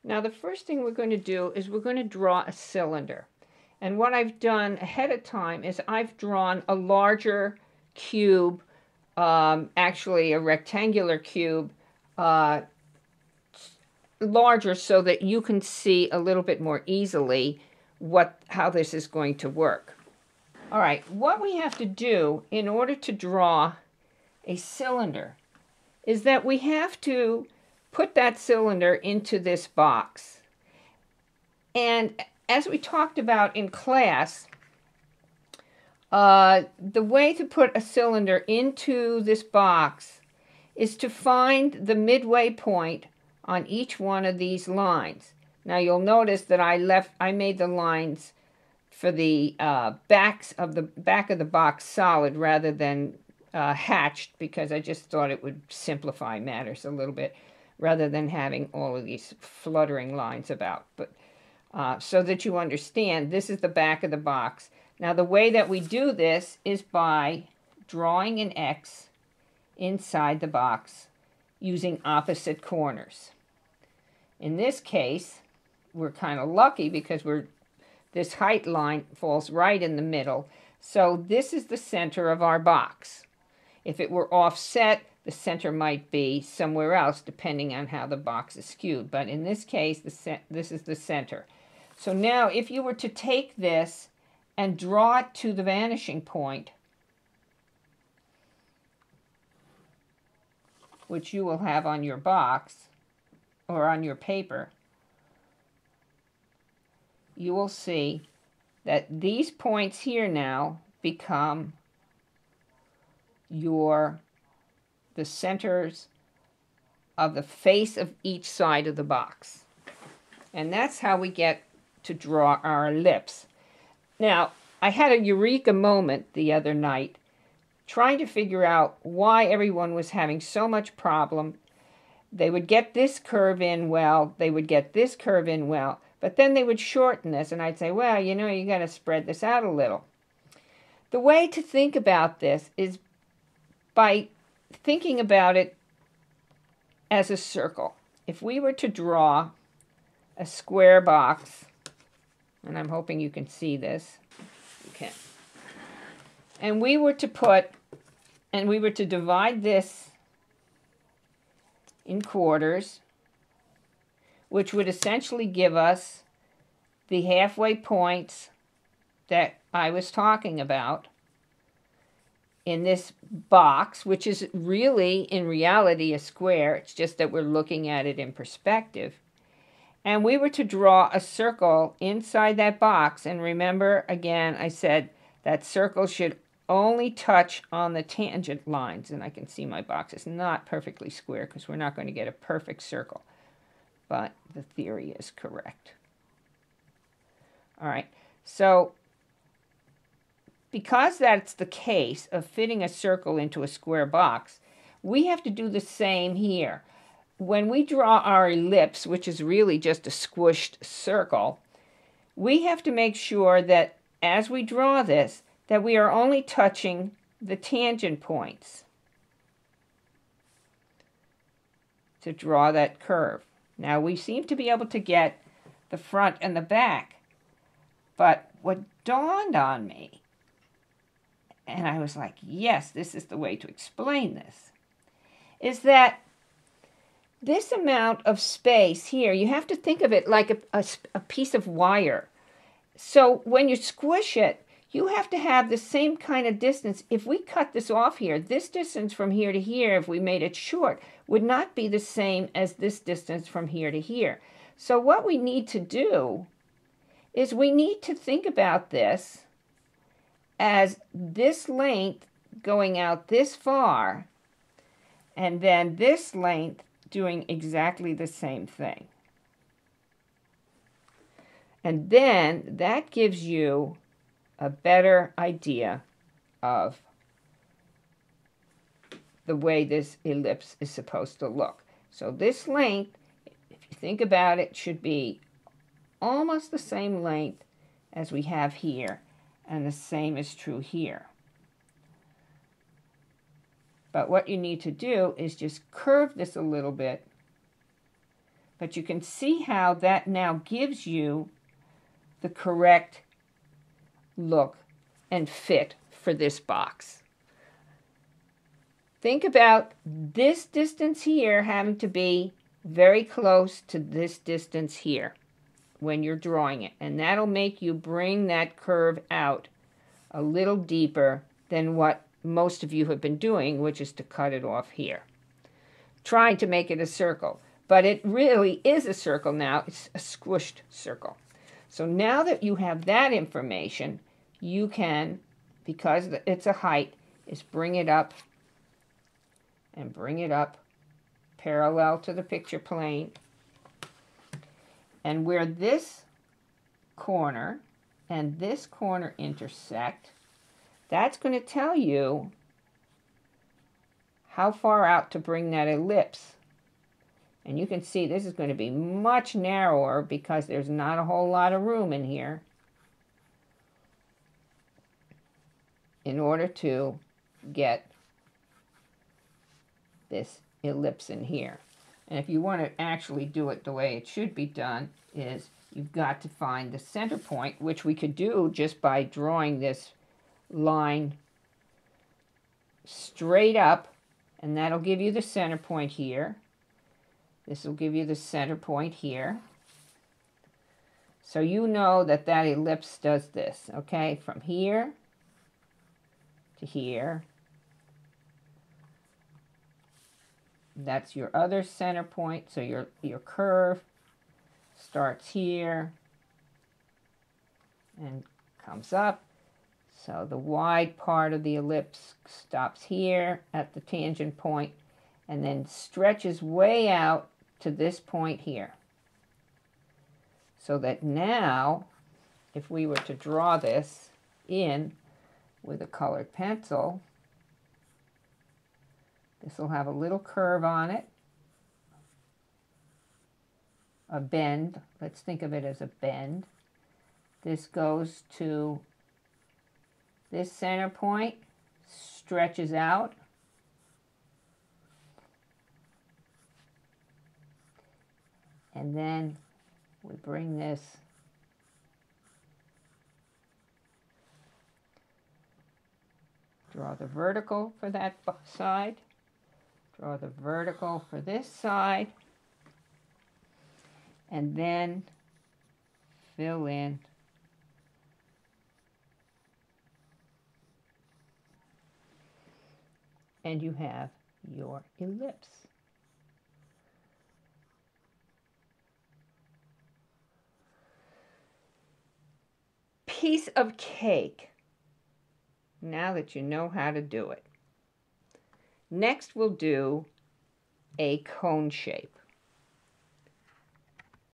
Now the first thing we're going to do is we're going to draw a cylinder. And what I've done ahead of time is I've drawn a larger cube, actually a rectangular cube, larger so that you can see a little bit more easily how this is going to work. All right, what we have to do in order to draw a cylinder is that we have to put that cylinder into this box. And as we talked about in class, the way to put a cylinder into this box is to find the midway point on each one of these lines. Now you'll notice that I made the lines for the back of the box solid rather than hatched, because I just thought it would simplify matters a little bit rather than having all of these fluttering lines about. But so that you understand, this is the back of the box. Now the way that we do this is by drawing an X inside the box using opposite corners. In this case, we're kind of lucky because this height line falls right in the middle. So this is the center of our box. If it were offset, the center might be somewhere else depending on how the box is skewed. But in this case, this is the center. So now if you were to take this and draw it to the vanishing point, which you will have on your box or on your paper, you will see that these points here now become the centers of the face of each side of the box. And that's how we get to draw our ellipse. Now, I had a eureka moment the other night trying to figure out why everyone was having so much problem. They would get this curve in well, they would get this curve in well, but then they would shorten this, and I'd say, well, you know, you got to spread this out a little. The way to think about this is by thinking about it as a circle. If we were to draw a square box, and I'm hoping you can see this, okay, and we were to divide this in quarters, which would essentially give us the halfway points that I was talking about in this box, which is really, in reality, a square. It's just that we're looking at it in perspective. And we were to draw a circle inside that box. And remember, again, I said that circle should only touch on the tangent lines. And I can see my box is not perfectly square because we're not going to get a perfect circle. But the theory is correct. All right, so because that's the case of fitting a circle into a square box, we have to do the same here. When we draw our ellipse, which is really just a squished circle, we have to make sure that as we draw this, that we are only touching the tangent points to draw that curve. Now, we seem to be able to get the front and the back, but what dawned on me, and I was like, yes, this is the way to explain this, is that this amount of space here, you have to think of it like a piece of wire. So when you squish it, you have to have the same kind of distance. If we cut this off here, this distance from here to here, if we made it short, would not be the same as this distance from here to here. So what we need to do is we need to think about this as this length going out this far, and then this length doing exactly the same thing. And then that gives you a better idea of the way this ellipse is supposed to look. So this length, if you think about it, should be almost the same length as we have here, and the same is true here. But what you need to do is just curve this a little bit, But you can see how that now gives you the correct look and fit for this box. Think about this distance here having to be very close to this distance here when you're drawing it. And that'll make you bring that curve out a little deeper than what most of you have been doing, which is to cut it off here. Trying to make it a circle. But it really is a circle now. It's a squished circle. So now that you have that information, you can, because it's a height, is bring it up and bring it up parallel to the picture plane. And where this corner and this corner intersect, that's going to tell you how far out to bring that ellipse. And you can see this is going to be much narrower because there's not a whole lot of room in here in order to get this ellipse in here. And if you want to actually do it the way it should be done, is you've got to find the center point, which we could do just by drawing this line straight up, and that'll give you the center point here. This will give you the center point here. So you know that that ellipse does this, okay? From here to here. That's your other center point. So your curve starts here and comes up. So the wide part of the ellipse stops here at the tangent point and then stretches way out to this point here. So that now, if we were to draw this in with a colored pencil, this will have a little curve on it, a bend. Let's think of it as a bend. This goes to this center point, stretches out, and then we bring this draw the vertical for that side. Draw the vertical for this side, and then fill in and you have your ellipse. Piece of cake, now that you know how to do it. Next we'll do a cone shape.